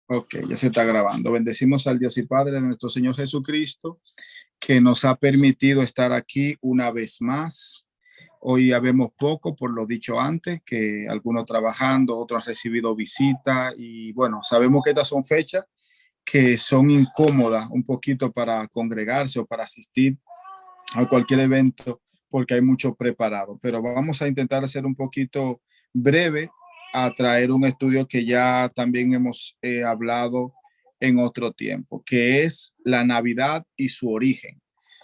Ok, ya se está grabando. Bendecimos al Dios y Padre de nuestro Señor Jesucristo, que nos ha permitido estar aquí una vez más. Hoy habemos poco, por lo dicho antes, que algunos trabajando, otros han recibido visita y bueno, sabemos que estas son fechas que son incómodas un poquito para congregarse o para asistir a cualquier evento porque hay mucho preparado, pero vamos a intentar hacer un poquito breve a traer un estudio que ya también hemos hablado en otro tiempo, que es la Navidad y su origen.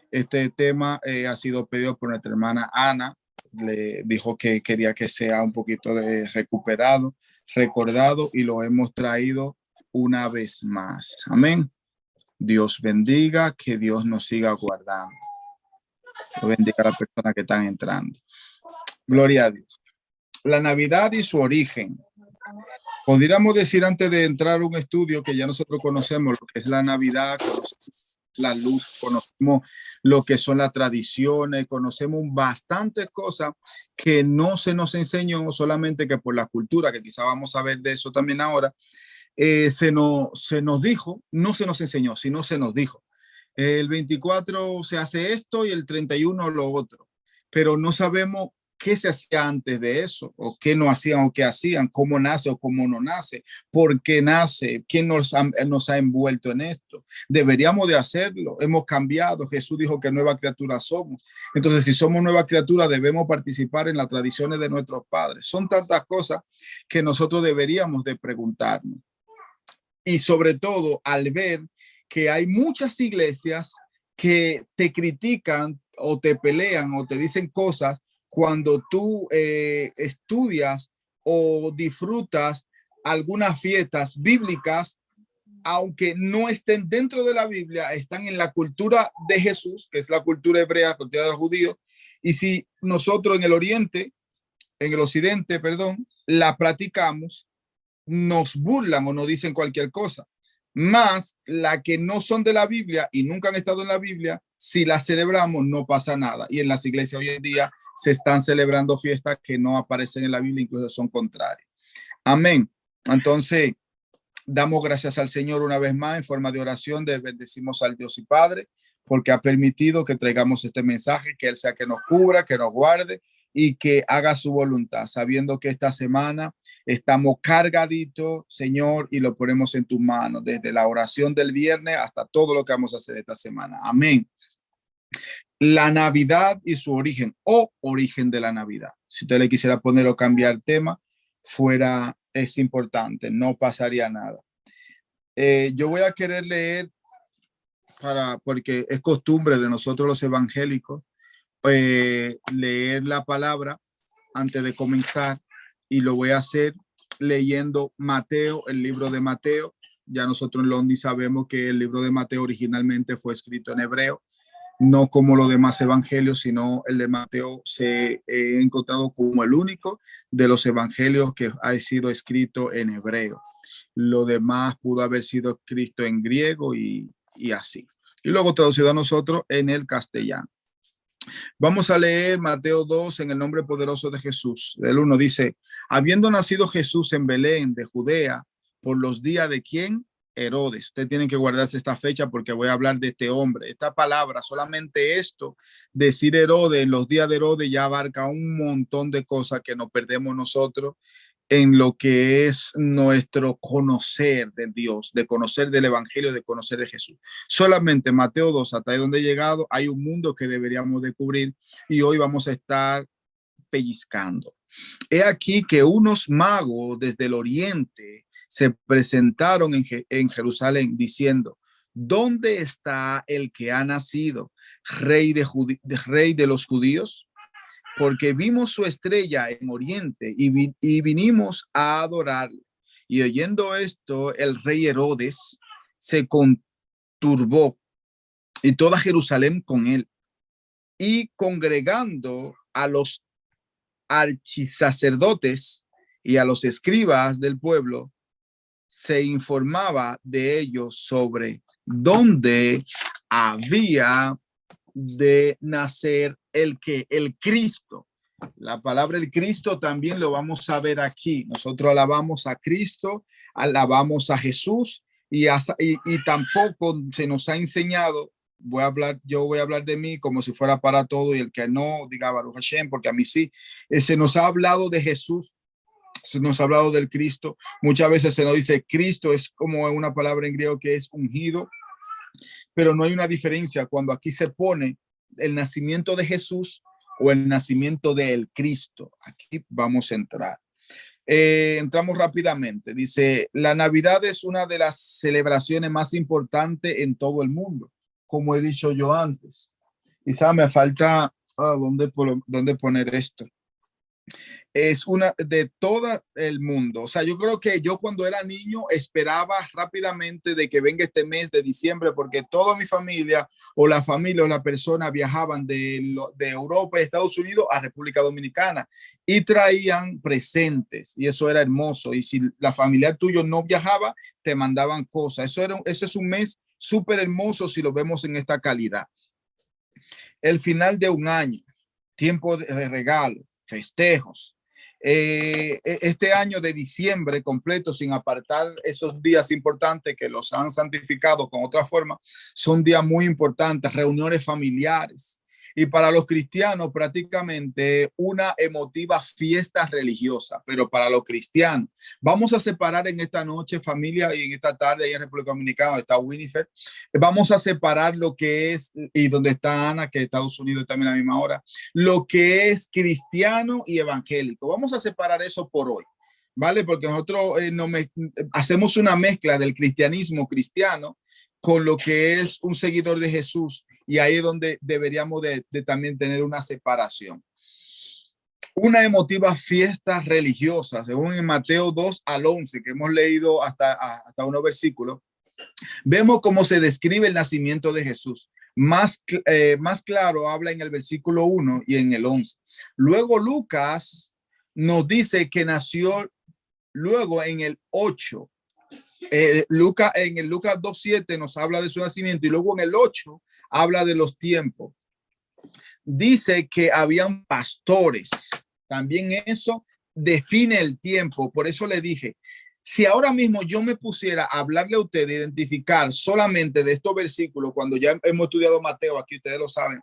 Este tema ha sido pedido por nuestra hermana Ana, le dijo que quería que sea un poquito de recuperado, recordado y lo hemos traído una vez más. Amén. Dios bendiga, que Dios nos siga guardando. Bendiga a las personas que están entrando. Gloria a Dios. La Navidad y su origen. Podríamos decir antes de entrar a un estudio que ya nosotros conocemos lo que es la Navidad, conocemos la luz, conocemos lo que son las tradiciones, conocemos bastantes cosas que no se nos enseñó solamente que por la cultura, que quizá vamos a ver de eso también ahora, se nos dijo, no se nos enseñó, sino se nos dijo. El 24 se hace esto y el 31 lo otro, pero no sabemos qué se hacía antes de eso, o qué no hacían o qué hacían, cómo nace o cómo no nace, por qué nace, quién nos ha envuelto en esto. Deberíamos de hacerlo, hemos cambiado, Jesús dijo que nueva criatura somos. Entonces, si somos nueva criatura, debemos participar en las tradiciones de nuestros padres. Son tantas cosas que nosotros deberíamos de preguntarnos. Y sobre todo al ver que hay muchas iglesias que te critican o te pelean o te dicen cosas cuando tú estudias o disfrutas algunas fiestas bíblicas, aunque no estén dentro de la Biblia, están en la cultura de Jesús, que es la cultura hebrea, la cultura de los judíos. Y si nosotros en el oriente, en el occidente, perdón, la practicamos, nos burlan o nos dicen cualquier cosa. Más la que no son de la Biblia y nunca han estado en la Biblia, si las celebramos no pasa nada. Y en las iglesias hoy en día se están celebrando fiestas que no aparecen en la Biblia, incluso son contrarias. Amén. Entonces, damos gracias al Señor una vez más en forma de oración, de bendecimos al Dios y Padre, porque ha permitido que traigamos este mensaje, que Él sea que nos cubra, que nos guarde y que haga su voluntad, sabiendo que esta semana estamos cargaditos, Señor, y lo ponemos en tus manos, desde la oración del viernes hasta todo lo que vamos a hacer esta semana. Amén. La Navidad y su origen o origen de la Navidad. Si usted le quisiera poner o cambiar tema, fuera, es importante, no pasaría nada. Yo voy a querer leer porque es costumbre de nosotros los evangélicos leer la palabra antes de comenzar y lo voy a hacer leyendo Mateo, el libro de Mateo. Ya nosotros en Londres sabemos que el libro de Mateo originalmente fue escrito en hebreo, no como los demás evangelios, sino el de Mateo se he encontrado como el único de los evangelios que ha sido escrito en hebreo. Lo demás pudo haber sido escrito en griego y así. Y luego traducido a nosotros en el castellano. Vamos a leer Mateo 2 en el nombre poderoso de Jesús. El 1 dice, habiendo nacido Jesús en Belén de Judea por los días de ¿quién? Herodes. Ustedes tienen que guardarse esta fecha porque voy a hablar de este hombre. Esta palabra, solamente esto, decir Herodes, en los días de Herodes ya abarca un montón de cosas que nos perdemos nosotros en lo que es nuestro conocer de Dios, de conocer del Evangelio, de conocer de Jesús. Solamente Mateo 2, hasta ahí donde he llegado, hay un mundo que deberíamos descubrir y hoy vamos a estar pellizcando. He aquí que unos magos desde el oriente se presentaron en Jerusalén diciendo, ¿dónde está el que ha nacido, rey de los judíos? Porque vimos su estrella en oriente y vinimos a adorarle. Y oyendo esto, el rey Herodes se conturbó y toda Jerusalén con él. Y congregando a los archisacerdotes y a los escribas del pueblo, se informaba de ellos sobre dónde había de nacer el Cristo. La palabra el Cristo también lo vamos a ver aquí. Nosotros alabamos a Cristo, alabamos a Jesús y tampoco se nos ha enseñado. Yo voy a hablar de mí como si fuera para todo y el que no diga Baruch Hashem, porque a mí sí. Se nos ha hablado de Jesús, se nos ha hablado del Cristo. Muchas veces se nos dice Cristo, es como una palabra en griego que es ungido, pero no hay una diferencia cuando aquí se pone el nacimiento de Jesús o el nacimiento del Cristo. Aquí vamos a entrar. Entramos rápidamente. Dice, la Navidad es una de las celebraciones más importantes en todo el mundo, como he dicho yo antes. Quizá me falta, ¿dónde poner esto? Es una de todo el mundo. O sea, yo creo que yo cuando era niño esperaba rápidamente de que venga este mes de diciembre, porque toda mi familia o la familia o la persona viajaban de Europa y Estados Unidos a República Dominicana y traían presentes y eso era hermoso. Y si la familia tuyo no viajaba, te mandaban cosas. Eso es un mes súper hermoso si lo vemos en esta calidad. El final de un año, tiempo de regalo, festejos. Este año de diciembre completo, sin apartar esos días importantes que los han santificado con otra forma, son días muy importantes, reuniones familiares. Y para los cristianos prácticamente una emotiva fiesta religiosa, pero para los cristianos. Vamos a separar en esta noche, familia, y en esta tarde ahí en República Dominicana, donde está Winifred, vamos a separar lo que es, y donde está Ana, que Estados Unidos también a la misma hora, lo que es cristiano y evangélico. Vamos a separar eso por hoy, ¿vale? Porque nosotros hacemos una mezcla del cristianismo cristiano con lo que es un seguidor de Jesús y ahí es donde deberíamos de también tener una separación. Una emotiva fiesta religiosa, según en Mateo 2 al 11, que hemos leído hasta unos versículos, vemos cómo se describe el nacimiento de Jesús. Más claro habla en el versículo 1 y en el 11. Luego Lucas nos dice que nació luego en el 8. En el Lucas 2:7 nos habla de su nacimiento y luego en el 8 habla de los tiempos. Dice que habían pastores. También eso define el tiempo. Por eso le dije, si ahora mismo yo me pusiera a hablarle a usted de identificar solamente de estos versículos, cuando ya hemos estudiado Mateo, aquí ustedes lo saben,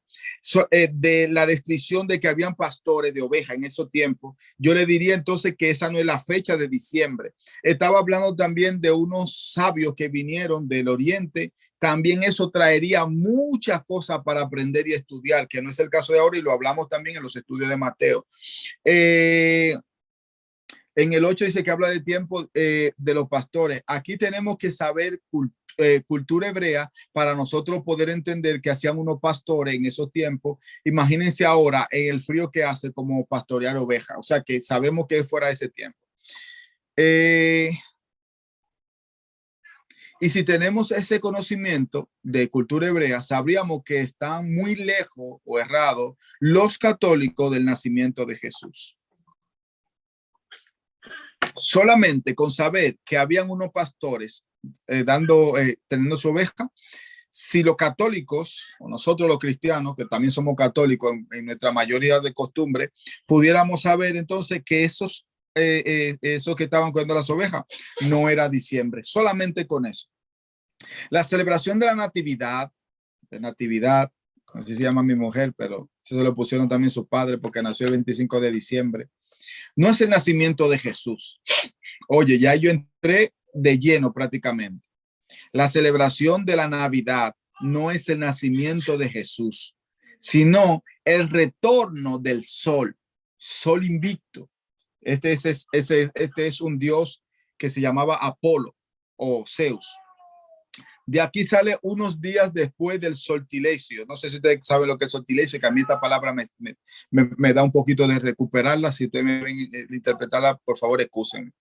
de la descripción de que habían pastores de ovejas en esos tiempos, yo le diría entonces que esa no es la fecha de diciembre. Estaba hablando también de unos sabios que vinieron del oriente. También eso traería muchas cosas para aprender y estudiar, que no es el caso de ahora y lo hablamos también en los estudios de Mateo. En el 8 dice que habla de tiempo de los pastores. Aquí tenemos que saber cultura hebrea para nosotros poder entender que hacían unos pastores en esos tiempos. Imagínense ahora en el frío que hace como pastorear ovejas. O sea que sabemos que es fuera de ese tiempo. Y si tenemos ese conocimiento de cultura hebrea, sabríamos que están muy lejos o errados los católicos del nacimiento de Jesús. Solamente con saber que habían unos pastores teniendo su oveja, si los católicos, o nosotros los cristianos, que también somos católicos en nuestra mayoría de costumbre, pudiéramos saber entonces que esos que estaban cuidando las ovejas no era diciembre, solamente con eso. La celebración de la natividad, así se llama mi mujer, pero eso se lo pusieron también sus padres porque nació el 25 de diciembre. No es el nacimiento de Jesús. Oye, ya yo entré de lleno prácticamente. La celebración de la Navidad no es el nacimiento de Jesús, sino el retorno del sol invicto. Este es un dios que se llamaba Apolo o Zeus. De aquí sale unos días después del sortilegio. No sé si ustedes saben lo que es sortilegio, que a mí esta palabra me da un poquito de recuperarla. Si ustedes me ven interpretarla, por favor, excúsenme.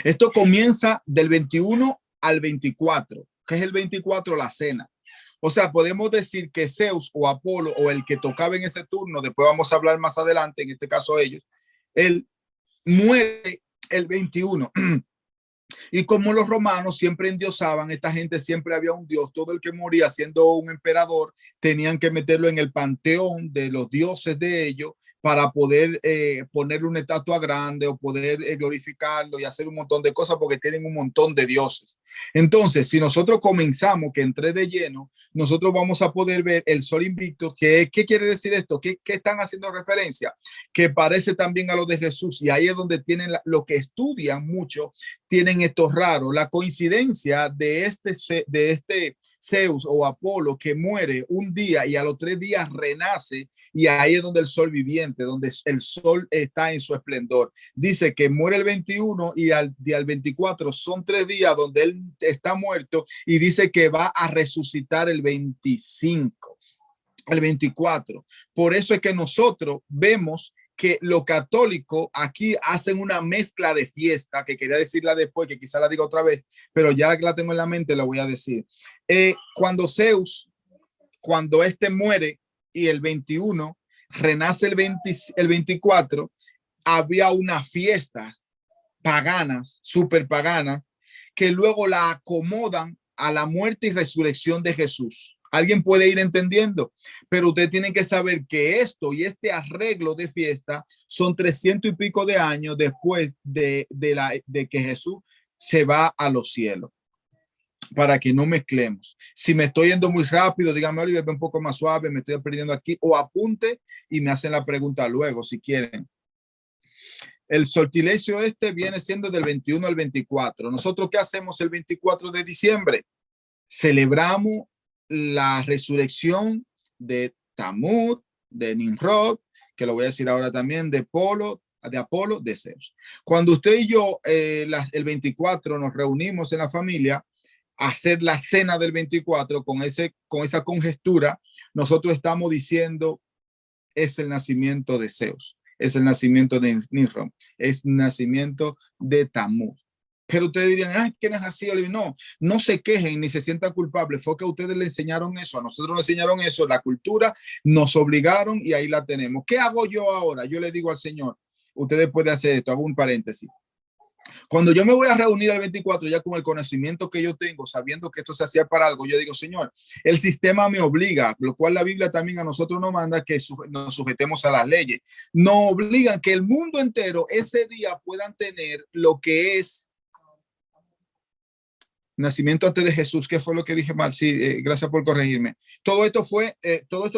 Esto comienza del 21 al 24. ¿Qué es el 24? La cena. O sea, podemos decir que Zeus o Apolo o el que tocaba en ese turno, después vamos a hablar más adelante, en este caso ellos, él muere el 21. Y como los romanos siempre endiosaban, esta gente siempre había un dios. Todo el que moría siendo un emperador tenían que meterlo en el panteón de los dioses de ellos para poder poner una estatua grande o poder glorificarlo y hacer un montón de cosas porque tienen un montón de dioses. Entonces, si nosotros comenzamos, que entré de lleno, nosotros vamos a poder ver el sol invicto. ¿Qué quiere decir esto? ¿Qué están haciendo referencia? Que parece también a lo de Jesús, y ahí es donde tienen lo que estudian mucho, tienen esto raro, la coincidencia de este Zeus o Apolo que muere un día y a los 3 días renace, y ahí es donde el sol viviente, donde el sol está en su esplendor. Dice que muere el 21 y al 24 son 3 días donde él está muerto, y dice que va a resucitar el 25, el 24. Por eso es que nosotros vemos que los católicos aquí hacen una mezcla de fiesta, que quería decirla después, que quizá la diga otra vez, pero ya que la tengo en la mente, la voy a decir. Cuando Zeus, cuando este muere y el 21 renace el 24, había una fiesta pagana, súper pagana, que luego la acomodan a la muerte y resurrección de Jesús. Alguien puede ir entendiendo, pero ustedes tienen que saber que esto y este arreglo de fiesta son 300 y pico de años después de que Jesús se va a los cielos, para que no mezclemos. Si me estoy yendo muy rápido, díganme, Oliver, un poco más suave, me estoy perdiendo aquí, o apunte y me hacen la pregunta luego, si quieren. El sortilegio viene siendo del 21 al 24. ¿Nosotros qué hacemos el 24 de diciembre? Celebramos la resurrección de Tamuz, de Nimrod, que lo voy a decir ahora también, de Apolo, de Zeus. Cuando usted y yo el 24 nos reunimos en la familia a hacer la cena del 24 con esa congestura, nosotros estamos diciendo es el nacimiento de Zeus, es el nacimiento de Nimrod, es el nacimiento de Tamuz. Pero ustedes dirían, ay, ¿quién es así? No, no se quejen ni se sientan culpables. Fue que ustedes le enseñaron eso, a nosotros nos enseñaron eso, la cultura nos obligaron y ahí la tenemos. ¿Qué hago yo ahora? Yo le digo al Señor, ustedes pueden hacer esto, hago un paréntesis. Cuando yo me voy a reunir el 24, ya con el conocimiento que yo tengo, sabiendo que esto se hacía para algo, yo digo, Señor, el sistema me obliga, lo cual la Biblia también a nosotros nos manda que nos sujetemos a las leyes. Nos obligan que el mundo entero ese día puedan tener lo que es nacimiento antes de Jesús. ¿Qué fue lo que dije mal? Sí, gracias por corregirme. Todo esto que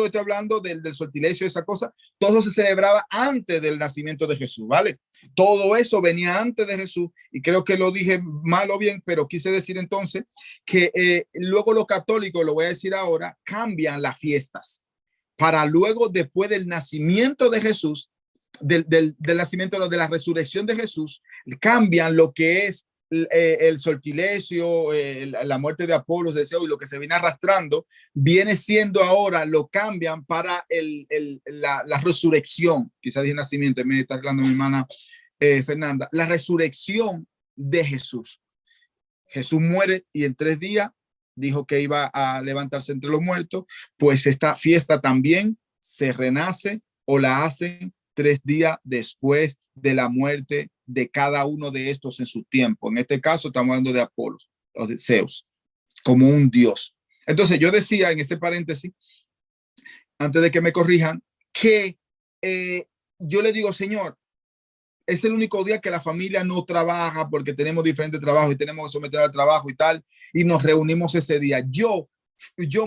estoy hablando del sortilegio, esa cosa, todo se celebraba antes del nacimiento de Jesús, ¿vale? Todo eso venía antes de Jesús, y creo que lo dije mal o bien, pero quise decir entonces que luego los católicos, lo voy a decir ahora, cambian las fiestas para luego, después del nacimiento de Jesús, del nacimiento, de la resurrección de Jesús, cambian lo que es el sortilegio, la muerte de Apolo, de Zeus, y lo que se viene arrastrando, viene siendo ahora, lo cambian para la resurrección. Quizás dije nacimiento, me está hablando mi hermana Fernanda, la resurrección de Jesús. Jesús muere y en 3 días dijo que iba a levantarse entre los muertos. Pues esta fiesta también se renace o la hacen 3 días después de la muerte de cada uno de estos en su tiempo. En este caso estamos hablando de Apolo o de Zeus, como un dios. Entonces yo decía en ese paréntesis, antes de que me corrijan, que yo le digo, Señor, es el único día que la familia no trabaja porque tenemos diferentes trabajos y tenemos que someter al trabajo y tal, y nos reunimos ese día. Yo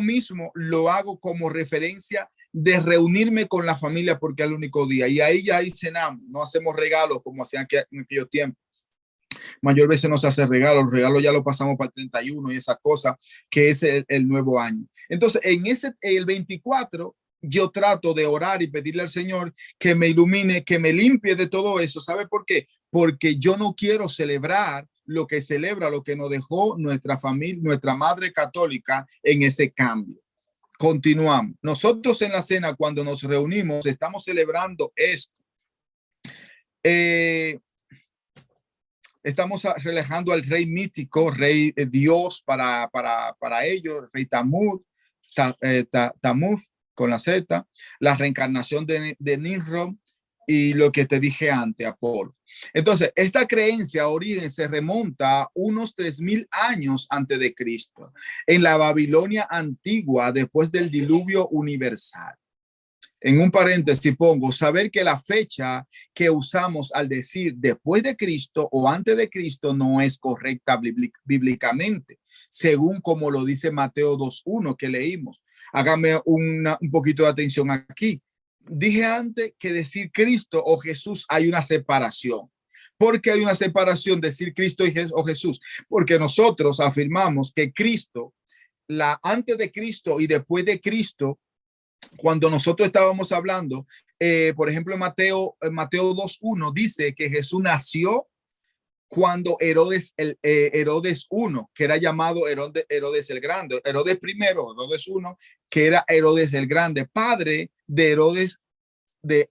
mismo lo hago como referencia de reunirme con la familia porque es el único día, y ahí cenamos, no hacemos regalos como hacían en aquellos tiempos. Mayor veces no se hace regalos, los regalos ya lo pasamos para el 31 y esa cosa que es el nuevo año. Entonces, el 24, yo trato de orar y pedirle al Señor que me ilumine, que me limpie de todo eso. ¿Sabe por qué? Porque yo no quiero celebrar lo que celebra, lo que nos dejó nuestra familia, nuestra madre católica en ese cambio. Continuamos. Nosotros en la cena, cuando nos reunimos, estamos celebrando esto. Estamos relajando al rey mítico, rey Dios para ellos, rey Tamuz, Tamuz con la Z, la reencarnación de Nimrod y lo que te dije antes, Apolo. Entonces, esta creencia origen se remonta a unos 3000 años antes de Cristo, en la Babilonia antigua, después del diluvio universal. En un paréntesis pongo, saber que la fecha que usamos al decir después de Cristo o antes de Cristo no es correcta bíblicamente, según como lo dice Mateo 2:1 que leímos. Hágame un poquito de atención aquí. Dije antes que decir Cristo o Jesús hay una separación. ¿Por qué hay una separación decir Cristo o Jesús? Porque nosotros afirmamos que Cristo, antes de Cristo y después de Cristo, cuando nosotros estábamos hablando, por ejemplo, Mateo 2:1 dice que Jesús nació cuando Herodes I, que era llamado Herodes el Grande, Herodes primero, Herodes I, que era Herodes el Grande, padre de Herodes de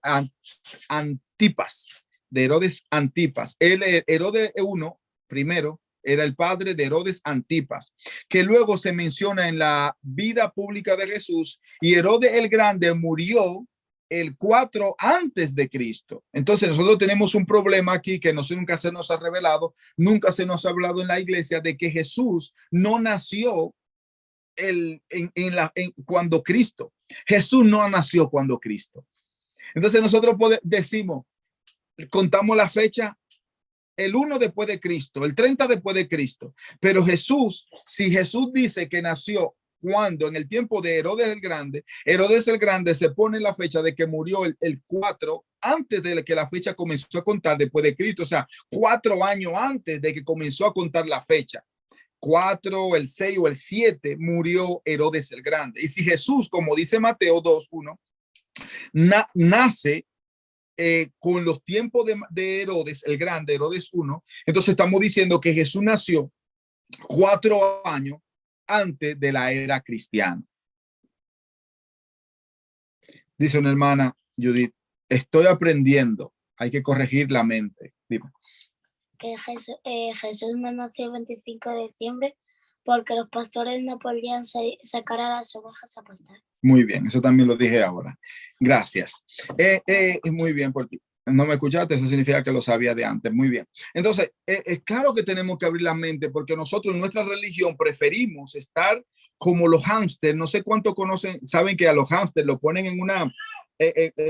Antipas, de Herodes Antipas. Herodes I, primero, era el padre de Herodes Antipas, que luego se menciona en la vida pública de Jesús, y Herodes el Grande murió el 4 antes de Cristo. Entonces nosotros tenemos un problema aquí que nunca se nos ha revelado, nunca se nos ha hablado en la iglesia de que Jesús no nació cuando Cristo. Jesús no nació cuando Cristo. Entonces nosotros decimos, contamos la fecha, el 1 después de Cristo, el 30 después de Cristo. Pero Jesús, si Jesús dice que nació cuando en el tiempo de Herodes el Grande se pone la fecha de que murió el 4 antes de que la fecha comenzó a contar después de Cristo, o sea, 4 años antes de que comenzó a contar la fecha. 4, el 6 o el 7 murió Herodes el Grande. Y si Jesús, como dice Mateo 2:1, nace con los tiempos de Herodes el Grande, Herodes I, entonces estamos diciendo que Jesús nació 4 años antes de la era cristiana. Dice una hermana, Judith, estoy aprendiendo, hay que corregir la mente. Dime. Que Jesús no nació el 25 de diciembre porque los pastores no podían sacar a las ovejas a pastar. Muy bien, eso también lo dije ahora. Gracias. Muy bien por ti. No me escuchaste, eso significa que lo sabía de antes. Muy bien. Entonces, es claro que tenemos que abrir la mente porque nosotros en nuestra religión preferimos estar como los hámsters. No sé cuánto conocen, saben que a los hámsters lo ponen en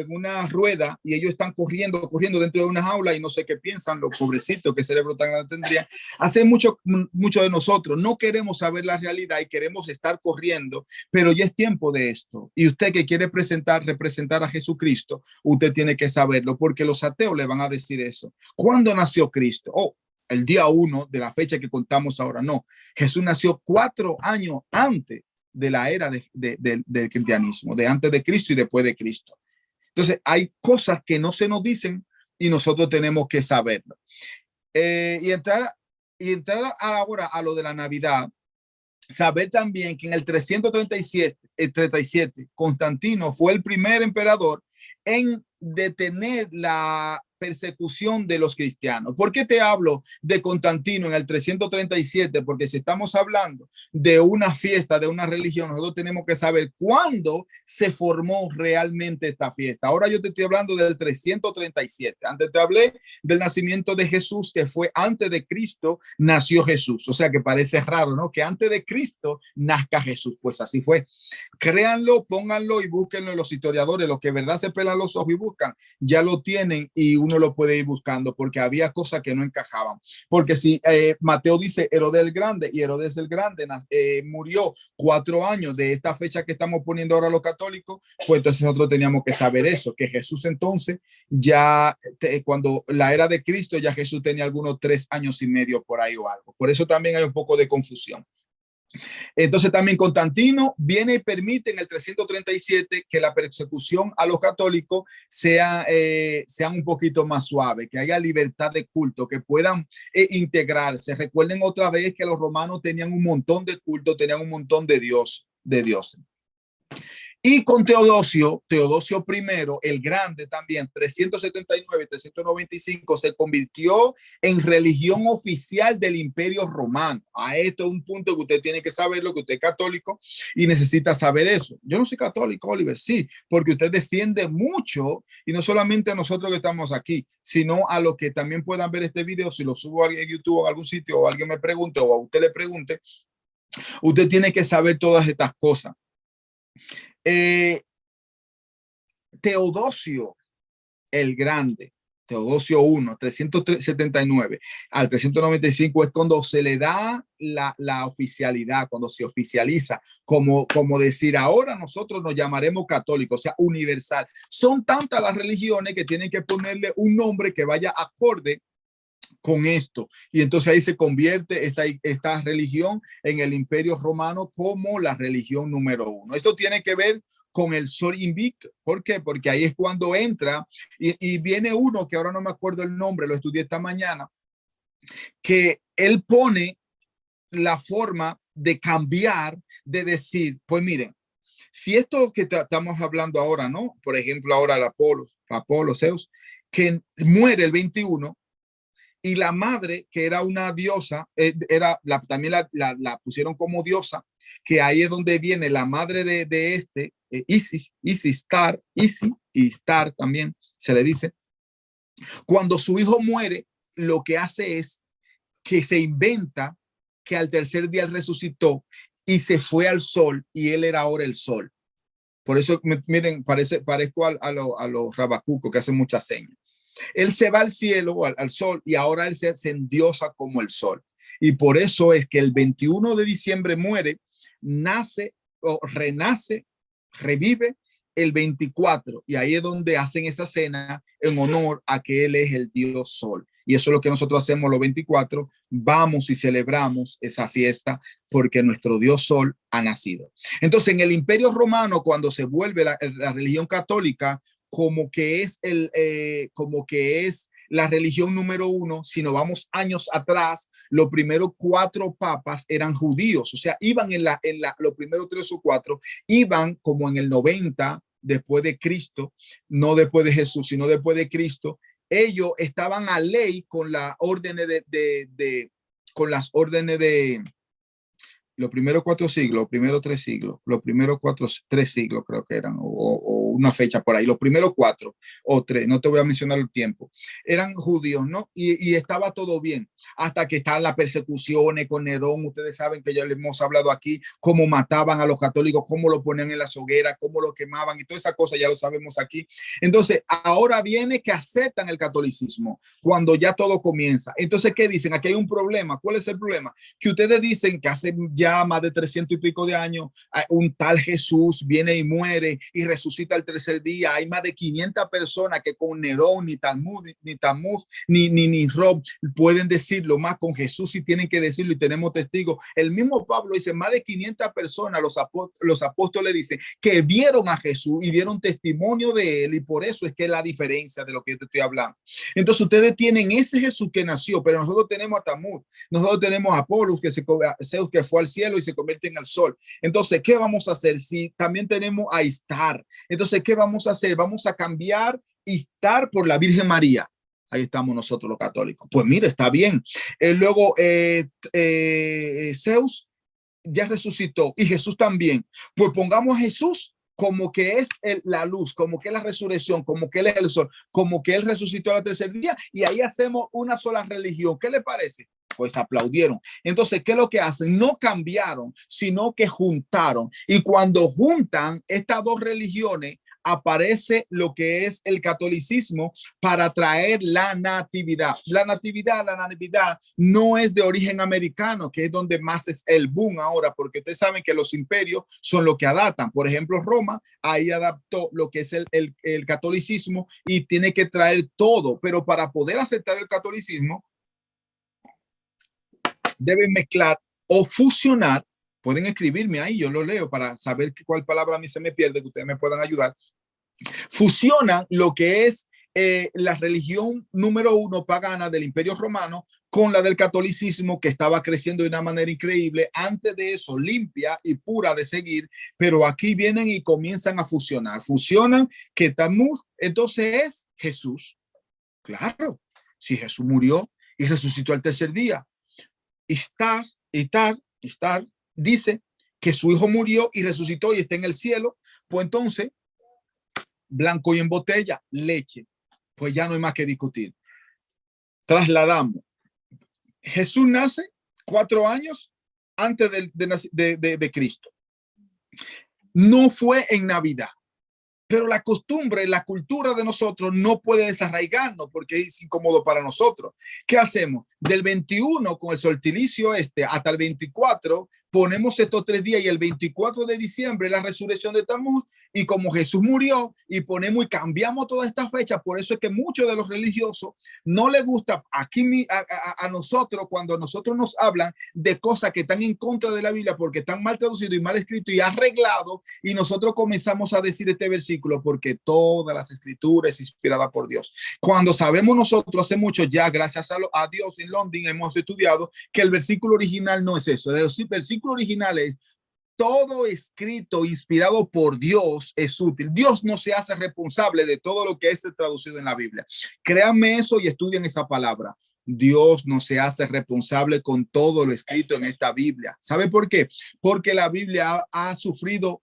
una rueda y ellos están corriendo dentro de una jaula y no sé qué piensan los pobrecitos, qué cerebro tan grande tendrían. Hace mucho de nosotros no queremos saber la realidad y queremos estar corriendo, pero ya es tiempo de esto. Y usted que quiere representar a Jesucristo, usted tiene que saberlo porque los ateos le van a decir eso. ¿Cuándo nació Cristo? El día 1 de la fecha que contamos ahora. No, Jesús nació 4 años antes de la era del cristianismo, de antes de Cristo y después de Cristo. Entonces, hay cosas que no se nos dicen y nosotros tenemos que saberlo. Y entrar ahora a lo de la Navidad, saber también que en el 337, Constantino fue el primer emperador en detener la persecución de los cristianos. ¿Por qué te hablo de Constantino en el 337? Porque si estamos hablando de una fiesta, de una religión, nosotros tenemos que saber cuándo se formó realmente esta fiesta. Ahora yo te estoy hablando del 337. Antes te hablé del nacimiento de Jesús, que fue antes de Cristo, nació Jesús. O sea que parece raro, ¿no? Que antes de Cristo nazca Jesús. Pues así fue. Créanlo, pónganlo y búsquenlo los historiadores, los que verdad se pelan los ojos y buscan, ya lo tienen y uno lo puede ir buscando porque había cosas que no encajaban. Porque si Mateo dice Herodes el Grande y Herodes el Grande murió 4 años de esta fecha que estamos poniendo ahora los católicos, pues entonces nosotros teníamos que saber eso, que Jesús entonces ya cuando la era de Cristo ya Jesús tenía algunos 3 años y medio por ahí o algo. Por eso también hay un poco de confusión. Entonces también Constantino viene y permite en el 337 que la persecución a los católicos sean un poquito más suave, que haya libertad de culto, que puedan integrarse. Recuerden otra vez que los romanos tenían un montón de culto, tenían un montón de dioses. Y con Teodosio I, el Grande también, 379-395, se convirtió en religión oficial del Imperio Romano. Esto es un punto que usted tiene que saberlo, que usted es católico y necesita saber eso. Yo no soy católico, Oliver, sí, porque usted defiende mucho, y no solamente a nosotros que estamos aquí, sino a los que también puedan ver este video, si lo subo a YouTube o a algún sitio, o alguien me pregunte, o a usted le pregunte, usted tiene que saber todas estas cosas. Teodosio el Grande, Teodosio I, 379 al 395, es cuando se le da la oficialidad, cuando se oficializa, como decir, ahora nosotros nos llamaremos católicos, o sea, universal. Son tantas las religiones que tienen que ponerle un nombre que vaya acorde con esto. Y entonces ahí se convierte esta religión en el Imperio Romano como la religión número 1. Esto tiene que ver con el sol invicto. ¿Por qué? Porque ahí es cuando entra y viene uno que ahora no me acuerdo el nombre, lo estudié esta mañana, que él pone la forma de cambiar, de decir, pues miren, si esto que estamos hablando ahora, ¿no? Por ejemplo, ahora el Apolo, Zeus, que muere el 21, y la madre, que era una diosa, también la pusieron como diosa, que ahí es donde viene la madre de Isis, Istar también se le dice. Cuando su hijo muere, lo que hace es que se inventa que al tercer día él resucitó y se fue al sol y él era ahora el sol. Por eso, miren, parezco a los rabacucos que hacen muchas señas. Él se va al cielo, al sol, y ahora él se endiosa como el sol. Y por eso es que el 21 de diciembre muere, nace o renace, revive el 24. Y ahí es donde hacen esa cena en honor a que él es el dios sol. Y eso es lo que nosotros hacemos los 24. Vamos y celebramos esa fiesta porque nuestro dios sol ha nacido. Entonces, en el Imperio Romano, cuando se vuelve la religión católica, como que es la religión número 1. Si nos vamos años atrás, los primeros 4 papas eran judíos, o sea, iban los primeros 3 o 4, iban como en el 90 después de Cristo, no después de Jesús, sino después de Cristo. Ellos estaban a ley con las órdenes con las órdenes de los primeros 4 siglos, los primeros 3 siglos, los primeros 3 siglos creo que eran, o una fecha por ahí, los primeros 4 o 3, no te voy a mencionar el tiempo, eran judíos, ¿no? Y estaba todo bien, hasta que estaban las persecuciones con Nerón. Ustedes saben que ya les hemos hablado aquí, cómo mataban a los católicos, cómo lo ponían en las hogueras, cómo lo quemaban y toda esa cosa ya lo sabemos aquí. Entonces, ahora viene que aceptan el catolicismo, cuando ya todo comienza. Entonces, ¿qué dicen? Aquí hay un problema. ¿Cuál es el problema? Que ustedes dicen que hace ya más de 300 y pico de años, un tal Jesús viene y muere y resucita el tercer día. Hay más de 500 personas que con Nerón, ni Talmud, ni Rob pueden decirlo, más con Jesús y tienen que decirlo, y tenemos testigos. El mismo Pablo dice, más de 500 personas, los apóstoles dicen que vieron a Jesús y dieron testimonio de él, y por eso es que es la diferencia de lo que yo te estoy hablando. Entonces ustedes tienen ese Jesús que nació, pero nosotros tenemos a Talmud, nosotros tenemos a Apolo, Zeus que fue al cielo y se convierte en el sol. Entonces, ¿qué vamos a hacer? Si también tenemos a Istar, entonces, ¿qué vamos a hacer? Vamos a cambiar Istar por la Virgen María. Ahí estamos nosotros los católicos. Pues mira, está bien. Luego, Zeus ya resucitó y Jesús también. Pues pongamos a Jesús como que es la luz, como que es la resurrección, como que él es el sol, como que él resucitó al tercer día, y ahí hacemos una sola religión. ¿Qué le parece? Pues aplaudieron. Entonces, ¿qué es lo que hacen? No cambiaron, sino que juntaron. Y cuando juntan estas dos religiones, aparece lo que es el catolicismo para traer la natividad. La Navidad no es de origen americano, que es donde más es el boom ahora, porque ustedes saben que los imperios son los que adaptan. Por ejemplo, Roma ahí adaptó lo que es el catolicismo y tiene que traer todo, pero para poder aceptar el catolicismo deben mezclar o fusionar. Pueden escribirme ahí, yo lo leo para saber cuál palabra a mí se me pierde, que ustedes me puedan ayudar. Fusionan lo que es la religión número 1 pagana del Imperio Romano con la del catolicismo, que estaba creciendo de una manera increíble. Antes de eso, limpia y pura de seguir, pero aquí vienen y comienzan a fusionar. Fusionan que Tammuz entonces es Jesús. Claro, si Jesús murió y resucitó al tercer día. Istar dice que su hijo murió y resucitó y está en el cielo. Pues entonces, blanco y en botella, leche. Pues ya no hay más que discutir. Trasladamos. Jesús nace 4 años antes de Cristo. No fue en Navidad. Pero la costumbre, la cultura de nosotros no puede desarraigarnos porque es incómodo para nosotros. ¿Qué hacemos? Del 21 con el solsticio hasta el 24 ponemos estos 3 días y el 24 de diciembre la resurrección de Tamuz y como Jesús murió y ponemos y cambiamos toda esta fecha. Por eso es que muchos de los religiosos no les gusta aquí a nosotros cuando nosotros nos hablan de cosas que están en contra de la Biblia porque están mal traducido y mal escrito y arreglado y nosotros comenzamos a decir este versículo porque todas las escrituras es inspirada por Dios. Cuando sabemos nosotros hace mucho ya gracias a Dios en London hemos estudiado que el versículo original no es eso. El versículo original es todo escrito inspirado por Dios es útil. Dios no se hace responsable de todo lo que es traducido en la Biblia. Créanme eso y estudien esa palabra. Dios no se hace responsable con todo lo escrito en esta Biblia. ¿Sabe por qué? Porque la Biblia ha sufrido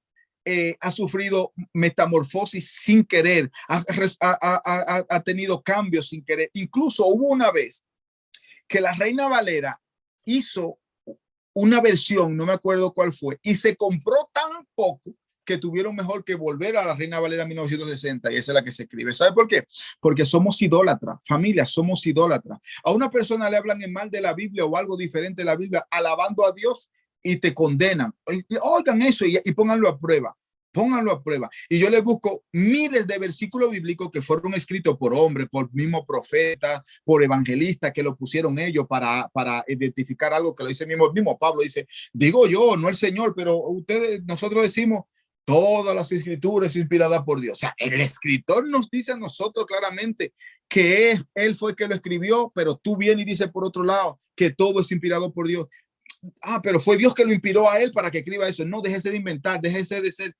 metamorfosis sin querer, ha tenido cambios sin querer. Incluso hubo una vez que la Reina Valera hizo una versión, no me acuerdo cuál fue, y se compró tan poco que tuvieron mejor que volver a la Reina Valera 1960 y esa es la que se escribe. ¿Sabe por qué? Porque somos idólatras, familia, somos idólatras. A una persona le hablan en mal de la Biblia o algo diferente de la Biblia, alabando a Dios y te condenan. Oigan eso y pónganlo a prueba. Pónganlo a prueba. Y yo les busco miles de versículos bíblicos que fueron escritos por hombres, por mismos profetas, por evangelistas que lo pusieron ellos para identificar algo que lo dice mismo Pablo. Dice, digo yo, no el Señor, pero nosotros decimos, todas las escrituras inspiradas por Dios. O sea, el escritor nos dice a nosotros claramente que él fue el que lo escribió, pero tú vienes y dices por otro lado que todo es inspirado por Dios. Pero fue Dios que lo inspiró a él para que escriba eso. No, déjese de inventar, déjese de ser,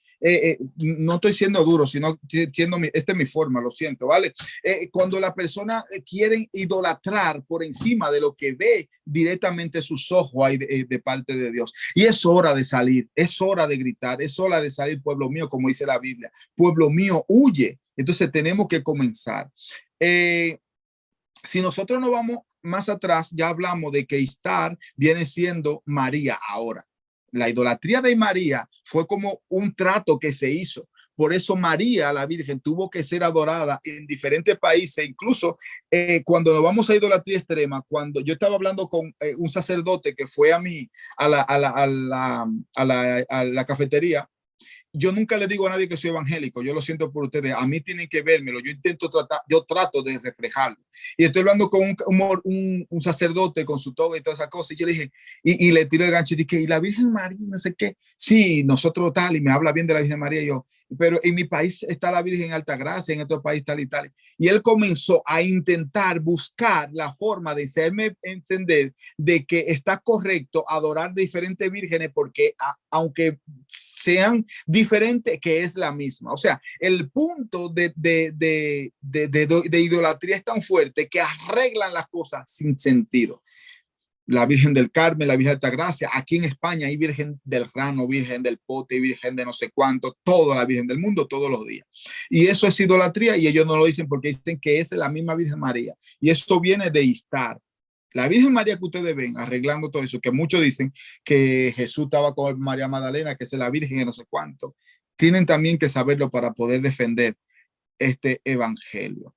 no estoy siendo duro, sino esta es mi forma, lo siento, ¿vale? Cuando la persona quiere idolatrar por encima de lo que ve directamente sus ojos hay de parte de Dios. Y es hora de salir, es hora de gritar, es hora de salir, pueblo mío, como dice la Biblia. Pueblo mío, huye. Entonces tenemos que comenzar. Si nosotros no vamos más atrás, ya hablamos de que Istar viene siendo María ahora. La idolatría de María fue como un trato que se hizo. Por eso María, la Virgen, tuvo que ser adorada en diferentes países, incluso cuando nos vamos a idolatría extrema, cuando yo estaba hablando con un sacerdote que fue a la cafetería. Yo nunca le digo a nadie que soy evangélico, yo lo siento por ustedes, a mí tienen que vérmelo, yo trato de reflejarlo. Y estoy hablando con un sacerdote con su toga y todas esas cosas, y yo le dije, y le tiré el gancho y dije, ¿y la Virgen María? No sé qué. Sí, nosotros tal, y me habla bien de la Virgen María, y yo, pero en mi país está la Virgen Altagracia, en otro país tal y tal. Y él comenzó a intentar buscar la forma de hacerme entender de que está correcto adorar diferentes vírgenes porque aunque sean diferentes, que es la misma. O sea, el punto de idolatría es tan fuerte que arreglan las cosas sin sentido. La Virgen del Carmen, la Virgen de Altagracia, aquí en España hay Virgen del Rano, Virgen del Pote, Virgen de no sé cuánto, toda la Virgen del mundo todos los días. Y eso es idolatría y ellos no lo dicen porque dicen que es la misma Virgen María. Y eso viene de Istar. La Virgen María que ustedes ven arreglando todo eso, que muchos dicen que Jesús estaba con María Magdalena, que es la Virgen de no sé cuánto, tienen también que saberlo para poder defender este evangelio.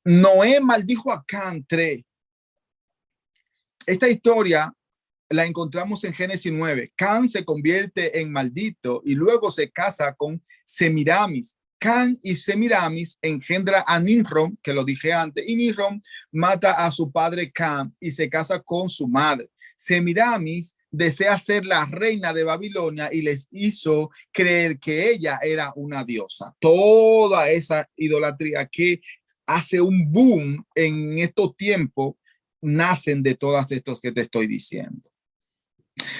Noé maldijo a Can 3. Esta historia la encontramos en Génesis 9. Can se convierte en maldito y luego se casa con Semiramis. Can y Semiramis engendra a Nimrod, que lo dije antes, y Nimrod mata a su padre Can y se casa con su madre. Semiramis desea ser la reina de Babilonia y les hizo creer que ella era una diosa. Toda esa idolatría que hace un boom en estos tiempos nacen de todas estos que te estoy diciendo.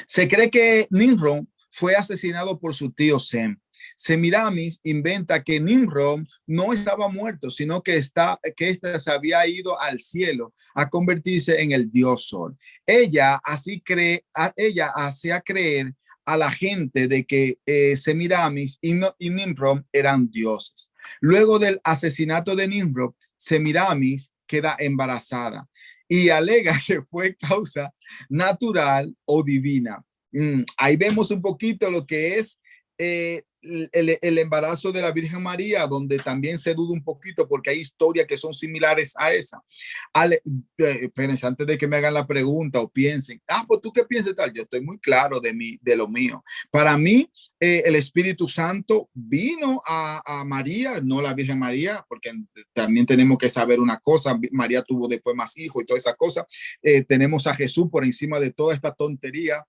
Se cree que Nimrod fue asesinado por su tío Sem. Semiramis inventa que Nimrod no estaba muerto, sino que éste se había ido al cielo a convertirse en el dios Sol. Ella hacía creer a la gente de que Semiramis y Nimrod eran dioses. Luego del asesinato de Nimrod, Semiramis queda embarazada y alega que fue causa natural o divina. Ahí vemos un poquito lo que es el embarazo de la Virgen María, donde también se duda un poquito porque hay historias que son similares a esa. Espérense, antes de que me hagan la pregunta o piensen, pues tú qué piensas tal, yo estoy muy claro de lo mío. Para mí, el Espíritu Santo vino a María, no la Virgen María, porque también tenemos que saber una cosa, María tuvo después más hijos y toda esa cosa. Tenemos a Jesús por encima de toda esta tontería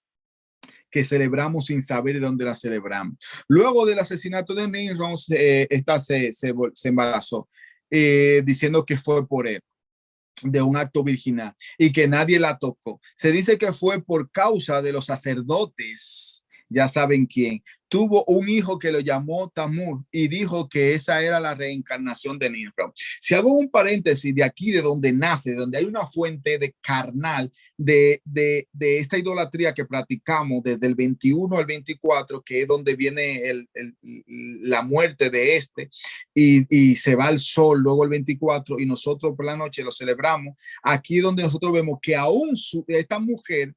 que celebramos sin saber de dónde la celebramos. Luego del asesinato de Nimrod, esta se embarazó, diciendo que fue por él, de un acto virginal, y que nadie la tocó. Se dice que fue por causa de los sacerdotes, ya saben quién. Tuvo un hijo que lo llamó Tamuz y dijo que esa era la reencarnación de Nimrod. Si hago un paréntesis de aquí, de donde nace, de donde hay una fuente de carnal de esta idolatría que practicamos desde el 21 al 24, que es donde viene la muerte de y se va al sol luego el 24 y nosotros por la noche lo celebramos. Aquí donde nosotros vemos que aún esta mujer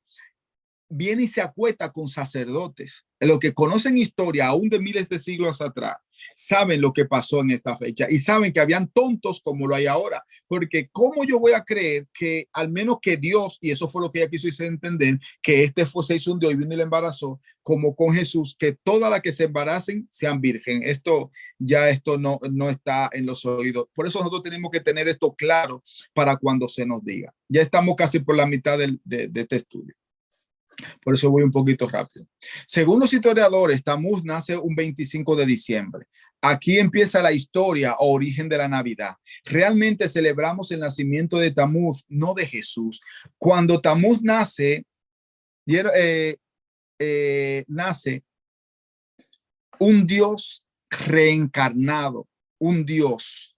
viene y se acuesta con sacerdotes. Los que conocen historia aún de miles de siglos atrás saben lo que pasó en esta fecha y saben que habían tontos como lo hay ahora, porque cómo yo voy a creer que al menos que Dios, y eso fue lo que ella quiso entender, que se hizo un Dios y vino y le embarazó, como con Jesús, que todas las que se embaracen sean virgen. Esto no está en los oídos. Por eso nosotros tenemos que tener esto claro para cuando se nos diga. Ya estamos casi por la mitad de este estudio. Por eso voy un poquito rápido. Según los historiadores, Tamuz nace un 25 de diciembre. Aquí empieza la historia o origen de la Navidad. Realmente celebramos el nacimiento de Tamuz, no de Jesús. Cuando Tamuz nace un Dios reencarnado, un Dios.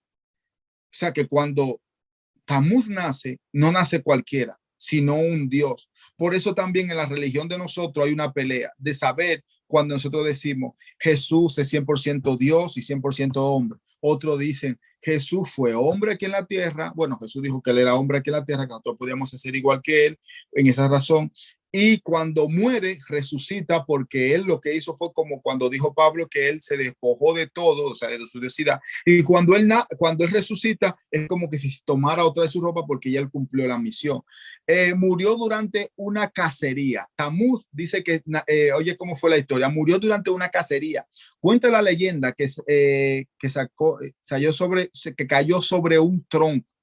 O sea que cuando Tamuz nace, no nace cualquiera, sino un Dios. Por eso también en la religión de nosotros hay una pelea de saber cuando nosotros decimos Jesús es 100% Dios y 100% hombre. Otros dicen Jesús fue hombre aquí en la tierra. Bueno, Jesús dijo que él era hombre aquí en la tierra, que nosotros podíamos hacer igual que él en esa razón. Y cuando muere, resucita, porque él lo que hizo fue como cuando dijo Pablo que él se despojó de todo, o sea, de su densidad. Y cuando él resucita, es como que si tomara otra de su ropa porque ya él cumplió la misión. Murió durante una cacería. Tamuz dice que, oye, ¿cómo fue la historia? Murió durante una cacería. Cuenta la leyenda que cayó sobre un tronco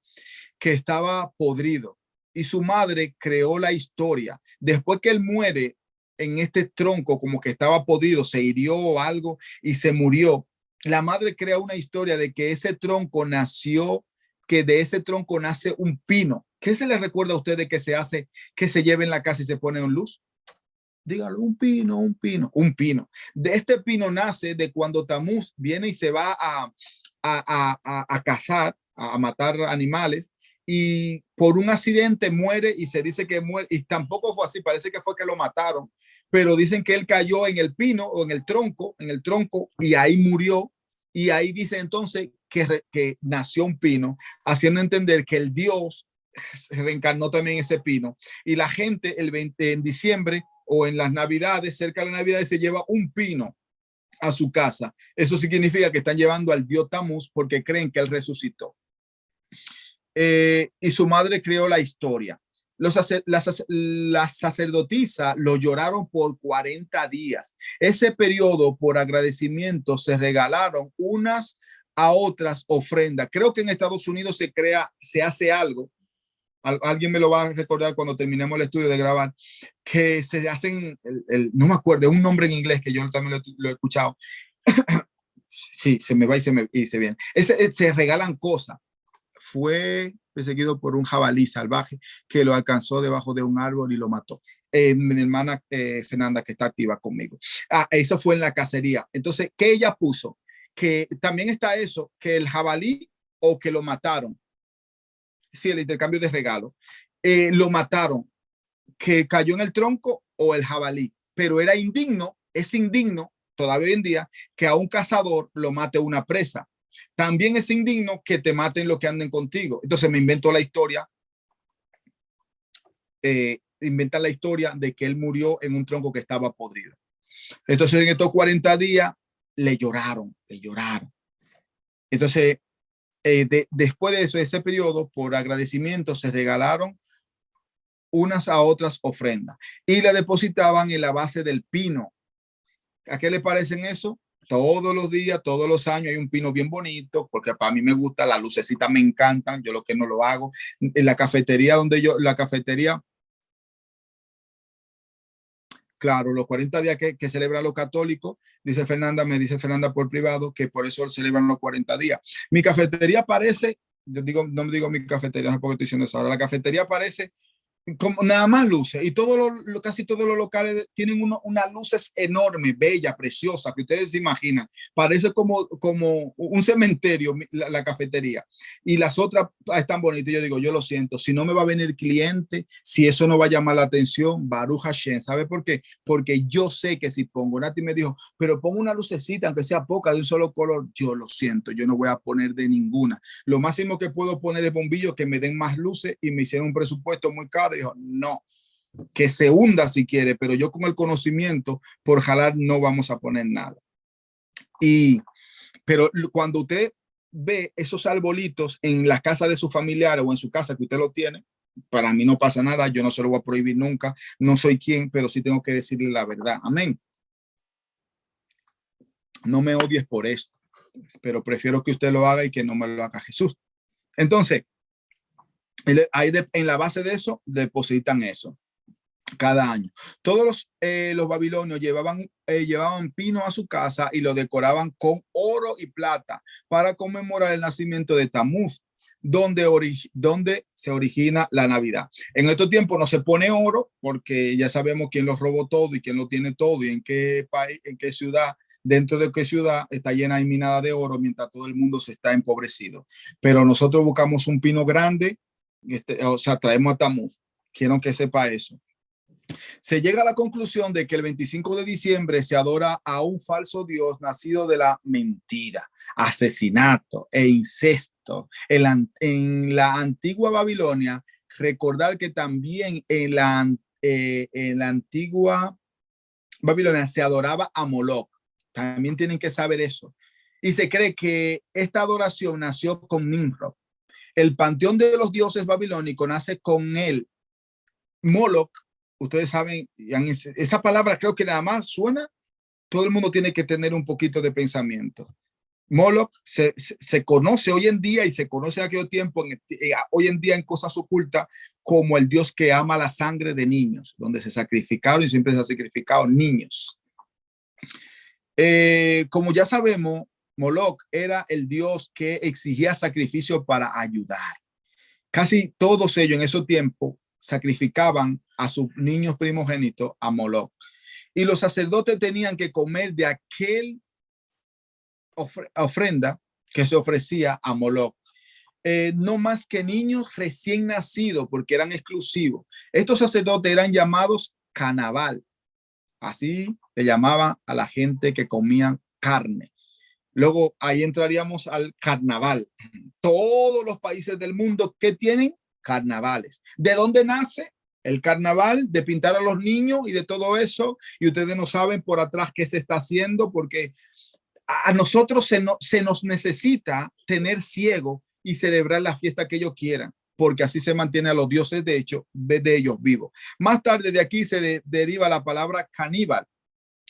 que estaba podrido y su madre creó la historia. Después que él muere en este tronco, como que estaba podrido, se hirió o algo y se murió, la madre crea una historia de que ese tronco nació, que de ese tronco nace un pino. ¿Qué se le recuerda a ustedes que se hace, que se lleve en la casa y se pone en luz? Dígalo, un pino, un pino, un pino. De este pino nace de cuando Tamuz viene y se va a cazar, a matar animales, y por un accidente muere y se dice que muere, y tampoco fue así, parece que fue que lo mataron, pero dicen que él cayó en el pino o en el tronco, y ahí murió, y ahí dice entonces que nació un pino, haciendo entender que el Dios se reencarnó también ese pino, y la gente el 20 en diciembre o en las Navidades, cerca de la Navidad, se lleva un pino a su casa. Eso significa que están llevando al dios Tamuz porque creen que él resucitó. Y su madre creó la historia. Las sacerdotisas lo lloraron por 40 días. Ese periodo, por agradecimiento, se regalaron unas a otras ofrendas. Creo que en Estados Unidos se hace algo. Alguien me lo va a recordar cuando terminemos el estudio de grabar, que se hacen, no me acuerdo, un nombre en inglés que yo también lo he escuchado. Sí, se me va y se me dice bien. Se regalan cosas. Fue perseguido por un jabalí salvaje que lo alcanzó debajo de un árbol y lo mató. Mi hermana Fernanda, que está activa conmigo. Eso fue en la cacería. Entonces, ¿qué ella puso? Que también está eso, que el jabalí o que lo mataron. Sí, el intercambio de regalo. Lo mataron, que cayó en el tronco o el jabalí, pero es indigno todavía hoy en día que a un cazador lo mate una presa. También es indigno que te maten los que anden contigo. Entonces me inventó la historia, inventan la historia de que él murió en un tronco que estaba podrido. Entonces en estos 40 días le lloraron, le lloraron. Entonces, después de eso, ese periodo, por agradecimiento, se regalaron unas a otras ofrendas y la depositaban en la base del pino. ¿A qué le parecen eso? Todos los días, todos los años hay un pino bien bonito, porque para mí me gusta, las lucecitas me encantan, yo lo que no lo hago. En la cafetería la cafetería, claro, los 40 días que celebran los católicos, me dice Fernanda por privado, que por eso celebran los 40 días. Mi cafetería parece, yo digo, no me digo mi cafetería, porque estoy diciendo eso ahora, la cafetería parece como nada más luces y casi todos los locales tienen unas luces enormes, bellas, preciosas, que ustedes se imaginan. Parece como un cementerio la cafetería y las otras están bonitas. Yo digo, yo lo siento, si no me va a venir cliente, si eso no va a llamar la atención, Baruch Hashem. ¿Sabe por qué? Porque yo sé que si pongo, Nati me dijo, pero pongo una lucecita, aunque sea poca, de un solo color, yo lo siento, yo no voy a poner de ninguna. Lo máximo que puedo poner es bombillos que me den más luces y me hicieron un presupuesto muy caro. Dijo, no, que se hunda si quiere, pero yo con el conocimiento por jalar no vamos a poner nada. Pero cuando usted ve esos arbolitos en la casa de su familiar o en su casa que usted lo tiene, para mí no pasa nada, yo no se lo voy a prohibir nunca, no soy quien, pero sí tengo que decirle la verdad. Amén. No me odies por esto, pero prefiero que usted lo haga y que no me lo haga Jesús. Entonces, ahí en la base de eso, depositan eso cada año. Todos los babilonios llevaban pino a su casa y lo decoraban con oro y plata para conmemorar el nacimiento de Tamuz, donde se origina la Navidad. En estos tiempos no se pone oro porque ya sabemos quién lo robó todo y quién lo tiene todo y en qué país, en qué ciudad, dentro de qué ciudad está llena y minada de oro mientras todo el mundo se está empobrecido. Pero nosotros buscamos un pino grande, o sea, traemos a Tamuz. Quiero que sepa eso. Se llega a la conclusión de que el 25 de diciembre se adora a un falso dios nacido de la mentira, asesinato e incesto. En la antigua Babilonia, recordar que también en la antigua Babilonia se adoraba a Moloch. También tienen que saber eso. Y se cree que esta adoración nació con Nimrod. El panteón de los dioses babilónicos nace con él. Moloch, ustedes saben, esa palabra creo que nada más suena, todo el mundo tiene que tener un poquito de pensamiento. Moloch se conoce hoy en día y se conoce en aquel tiempo, hoy en día en cosas ocultas, como el dios que ama la sangre de niños, donde se sacrificaron y siempre se han sacrificado niños. Como ya sabemos, Moloch era el dios que exigía sacrificio para ayudar. Casi todos ellos en esos tiempos sacrificaban a sus niños primogénitos a Moloch. Y los sacerdotes tenían que comer de aquel ofrenda que se ofrecía a Moloch. No más que niños recién nacidos, porque eran exclusivos. Estos sacerdotes eran llamados canabal. Así le llamaban a la gente que comían carne. Luego ahí entraríamos al carnaval. Todos los países del mundo que tienen carnavales. ¿De dónde nace el carnaval? De pintar a los niños y de todo eso. Y ustedes no saben por atrás qué se está haciendo, porque a nosotros se nos necesita tener ciego y celebrar la fiesta que ellos quieran, porque así se mantiene a los dioses de ellos vivos. Más tarde de aquí se deriva la palabra caníbal.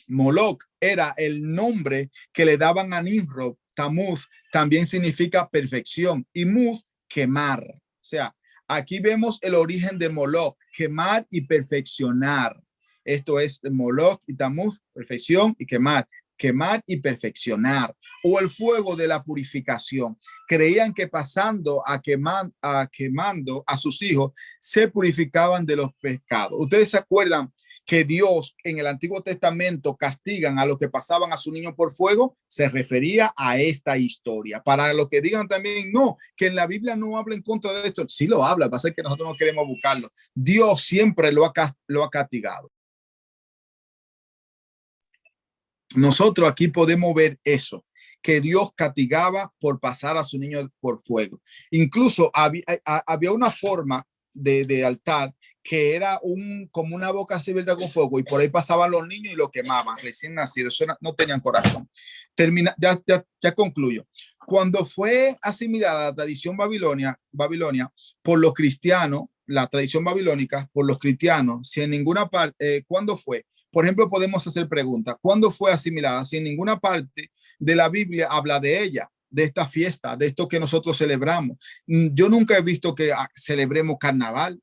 Moloch era el nombre que le daban a Nimrod. Tamuz también significa perfección y Muz, quemar. O sea, aquí vemos el origen de Moloch, quemar y perfeccionar. Esto es Moloch y Tamuz, perfección y quemar. Quemar y perfeccionar, o el fuego de la purificación. Creían que pasando a quemando a sus hijos se purificaban de los pecados. Ustedes se acuerdan que Dios en el Antiguo Testamento castigan a los que pasaban a su niño por fuego. Se refería a esta historia. Para los que digan también no, que en la Biblia no habla en contra de esto, sí lo habla, pasa que nosotros no queremos buscarlo. Dios siempre lo ha castigado. Nosotros aquí podemos ver eso, que Dios castigaba por pasar a su niño por fuego. Incluso había una forma de altar que era como una boca abierta con fuego, y por ahí pasaban los niños y lo quemaban, recién nacidos, no tenían corazón. Ya concluyo. Cuando fue asimilada la tradición babilonia por los cristianos, la tradición babilónica por los cristianos, si en ninguna parte, ¿cuándo fue? Por ejemplo, podemos hacer preguntas. ¿Cuándo fue asimilada? Si en ninguna parte de la Biblia habla de ella, de esta fiesta, de esto que nosotros celebramos. Yo nunca he visto que celebremos carnaval,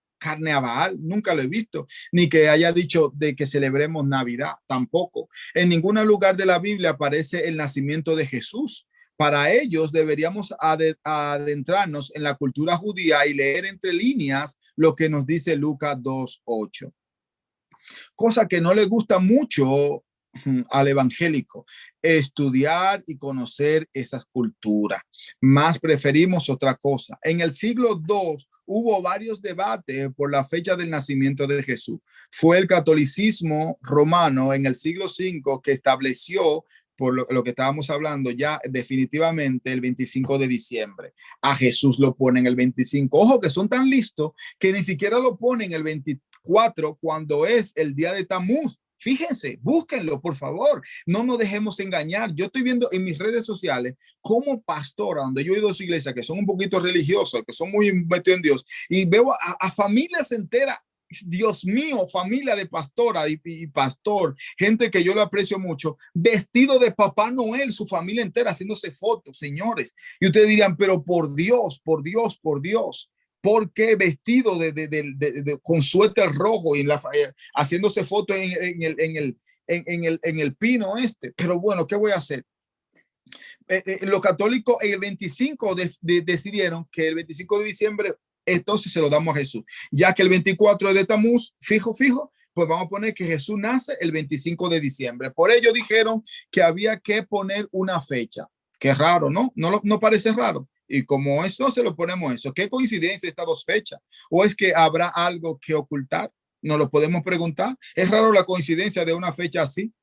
nunca lo he visto, ni que haya dicho de que celebremos Navidad, tampoco. En ningún lugar de la Biblia aparece el nacimiento de Jesús. Para ellos deberíamos adentrarnos en la cultura judía y leer entre líneas lo que nos dice Lucas 2:8. Cosa que no le gusta mucho al evangélico, estudiar y conocer esas culturas. Más preferimos otra cosa. En el siglo II hubo varios debates por la fecha del nacimiento de Jesús. Fue el catolicismo romano en el siglo V que estableció, por lo que estábamos hablando, ya definitivamente el 25 de diciembre. A Jesús lo ponen el 25. Ojo, que son tan listos que ni siquiera lo ponen el 24 cuando es el día de Tamuz. Fíjense, búsquenlo, por favor. No nos dejemos engañar. Yo estoy viendo en mis redes sociales como pastora, donde yo he ido a su iglesia, que son un poquito religiosos, que son muy metidos en Dios, y veo a familias enteras. Dios mío, familia de pastora y pastor, gente que yo le aprecio mucho, vestido de Papá Noel, su familia entera haciéndose fotos, señores. Y ustedes dirían, pero por Dios, por Dios, por Dios. ¿Por qué vestido con suéter rojo y haciéndose fotos en el pino este? Pero bueno, ¿qué voy a hacer? Los católicos en el 25 decidieron que el 25 de diciembre entonces se lo damos a Jesús, ya que el 24 de Tamuz, fijo, pues vamos a poner que Jesús nace el 25 de diciembre. Por ello dijeron que había que poner una fecha. Qué raro, ¿no? No parece raro. Y como eso se lo ponemos eso. ¿Qué coincidencia estas dos fechas? ¿O es que habrá algo que ocultar? Nos lo podemos preguntar. Es raro la coincidencia de una fecha así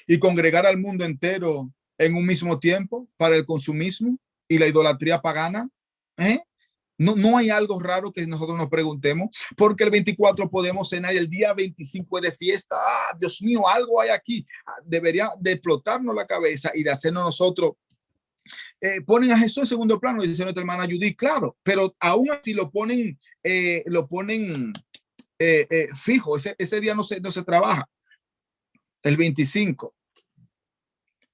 y congregar al mundo entero en un mismo tiempo para el consumismo y la idolatría pagana. ¿Eh? No hay algo raro que nosotros nos preguntemos, porque el 24 podemos cenar y el día 25 de fiesta. Dios mío, algo hay aquí. Debería de explotarnos la cabeza y de hacernos nosotros. Ponen a Jesús en segundo plano, dice nuestra hermana Judith, claro, pero aún así lo ponen fijo. Ese día no se trabaja, el 25.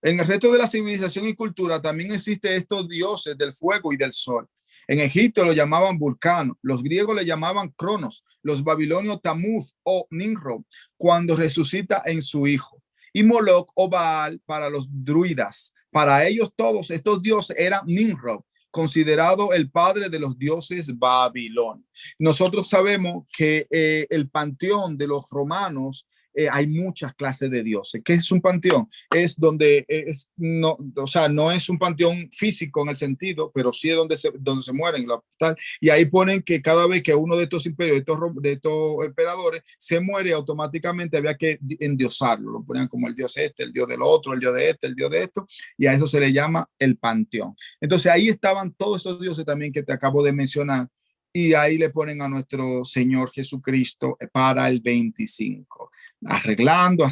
En el resto de la civilización y cultura también existe estos dioses del fuego y del sol. En Egipto lo llamaban Vulcano, los griegos le llamaban Cronos, los babilonios Tamuz o Nimrod, cuando resucita en su hijo. Y Moloch o Baal para los druidas. Para ellos todos estos dioses eran Nimrod, considerado el padre de los dioses babilonios. Nosotros sabemos que el panteón de los romanos hay muchas clases de dioses. ¿Qué es un panteón? Es donde no, o sea, no es un panteón físico en el sentido, pero sí es donde se mueren. Y ahí ponen que cada vez que uno de estos imperios, de estos emperadores, se muere, automáticamente había que endiosarlo. Lo ponían como el dios este, el dios del otro, el dios de este, el dios de esto, y a eso se le llama el panteón. Entonces ahí estaban todos esos dioses también que te acabo de mencionar. Y ahí le ponen a nuestro Señor Jesucristo para el 25. Arreglando,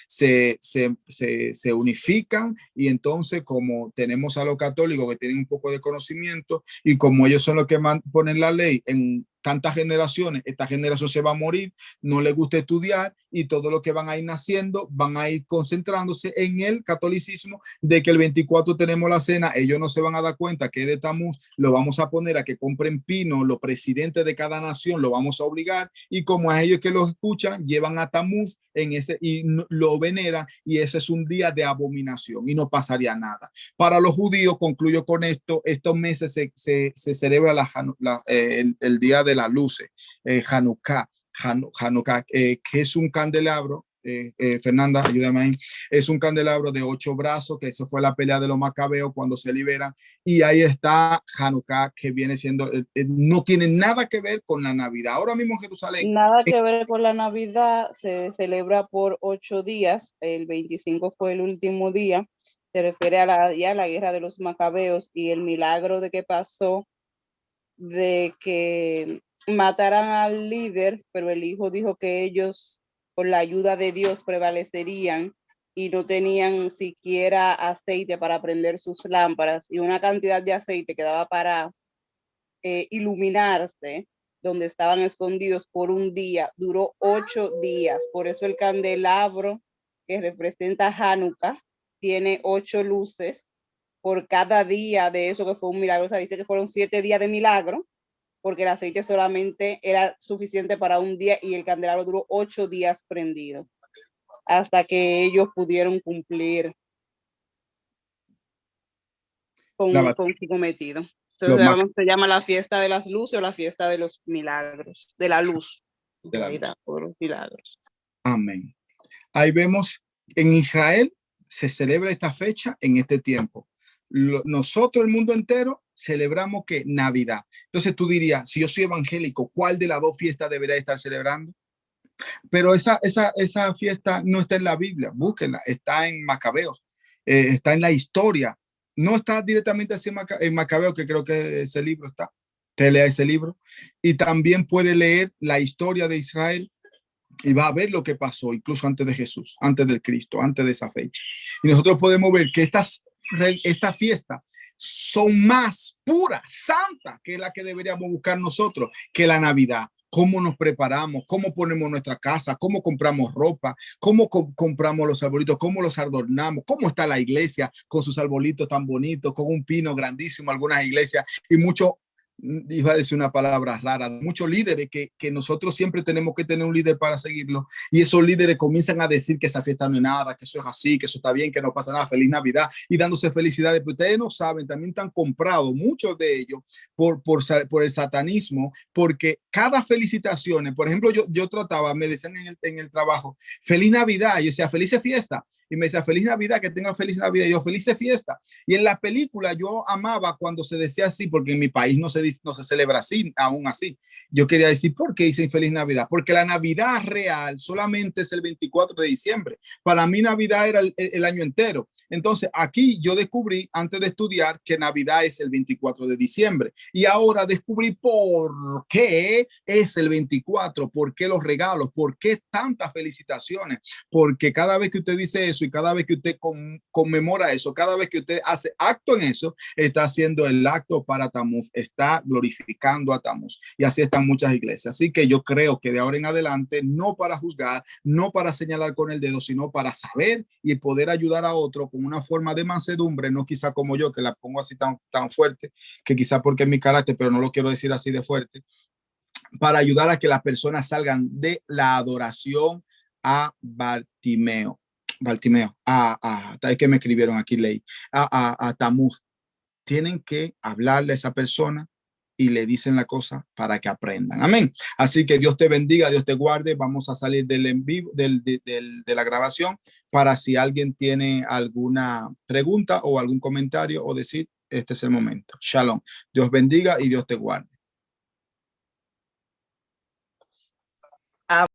se unifican, y entonces como tenemos a los católicos que tienen un poco de conocimiento y como ellos son los que ponen la ley en tantas generaciones, esta generación se va a morir, no le gusta estudiar, y todo lo que van a ir naciendo van a ir concentrándose en el catolicismo de que el 24 tenemos la cena. Ellos no se van a dar cuenta que de Tamuz lo vamos a poner a que compren pino, los presidentes de cada nación lo vamos a obligar, y como a ellos que los escuchan llevan a Tamuz en ese y lo veneran, y ese es un día de abominación y no pasaría nada. Para los judíos, concluyo con esto, estos meses se celebra el día de las luces, Hanukkah, que es un candelabro. Fernanda, ayúdame ahí. Es un candelabro de 8 brazos, que eso fue la pelea de los macabeos cuando se liberan, y ahí está Hanukkah, que viene siendo, no tiene nada que ver con la Navidad. Ahora mismo en Jerusalén. Nada que ver con la Navidad, se celebra por 8 días, el 25 fue el último día, se refiere a la guerra de los macabeos y el milagro de que pasó, de que mataran al líder, pero el hijo dijo que ellos, con la ayuda de Dios, prevalecerían y no tenían siquiera aceite para prender sus lámparas y una cantidad de aceite que daba para iluminarse donde estaban escondidos por un día, duró 8 días. Por eso el candelabro que representa Hanukkah tiene 8 luces por cada día de eso, que fue un milagro. O sea, dice que fueron 7 días de milagro, porque el aceite solamente era suficiente para un día y el candelabro duró 8 días prendido hasta que ellos pudieron cumplir con su cometido. Entonces se llama la fiesta de las luces o la fiesta de los milagros, de la luz. De la luz. Por los milagros. Amén. Ahí vemos, en Israel se celebra esta fecha en este tiempo. Nosotros, el mundo entero, celebramos que Navidad. Entonces tú dirías, si yo soy evangélico, ¿cuál de las dos fiestas debería estar celebrando? Pero esa fiesta no está en la Biblia, búsquenla, está en Macabeos, está en la historia. No está directamente así en Macabeo, que creo que ese libro está. Te lea ese libro y también puede leer la historia de Israel y va a ver lo que pasó incluso antes de Jesús, antes del Cristo, antes de esa fecha. Y nosotros podemos ver que esta fiesta son más puras, santas, que la que deberíamos buscar nosotros, que la Navidad. Cómo nos preparamos, cómo ponemos nuestra casa, cómo compramos ropa, cómo compramos los arbolitos, cómo los adornamos, cómo está la iglesia con sus arbolitos tan bonitos, con un pino grandísimo, algunas iglesias y mucho. Iba a decir una palabra rara, muchos líderes que nosotros siempre tenemos que tener un líder para seguirlo y esos líderes comienzan a decir que esa fiesta no es nada, que eso es así, que eso está bien, que no pasa nada, feliz Navidad y dándose felicidades, pero ustedes no saben, también están comprados muchos de ellos por el satanismo, porque cada felicitación, por ejemplo, yo trataba, me decían en el trabajo, feliz Navidad, y yo decía, feliz fiesta, y me decía, feliz Navidad, que tenga feliz Navidad, y yo, feliz fiesta. Y en la película yo amaba cuando se decía así, porque en mi país no se celebra así, aún así. Yo quería decir, ¿por qué dicen feliz Navidad? Porque la Navidad real solamente es el 24 de diciembre. Para mí Navidad era el año entero. Entonces aquí yo descubrí antes de estudiar que Navidad es el 24 de diciembre. Y ahora descubrí por qué es el 24, por qué los regalos, por qué tantas felicitaciones. Porque cada vez que usted dice eso y cada vez que usted conmemora eso, cada vez que usted hace acto en eso, está haciendo el acto para Tamuz, está glorificando a Tamuz. Y así están muchas iglesias. Así que yo creo que de ahora en adelante, no para juzgar, no para señalar con el dedo, sino para saber y poder ayudar a otro con una forma de mansedumbre, no quizá como yo, que la pongo así tan fuerte, que quizá porque es mi carácter, pero no lo quiero decir así de fuerte, para ayudar a que las personas salgan de la adoración a Bartimeo, es que me escribieron aquí, ley, a Tamuz. Tienen que hablarle a esa persona y le dicen la cosa para que aprendan. Amén. Así que Dios te bendiga, Dios te guarde. Vamos a salir del en vivo, de la grabación, para si alguien tiene alguna pregunta o algún comentario o decir, este es el momento. Shalom. Dios bendiga y Dios te guarde.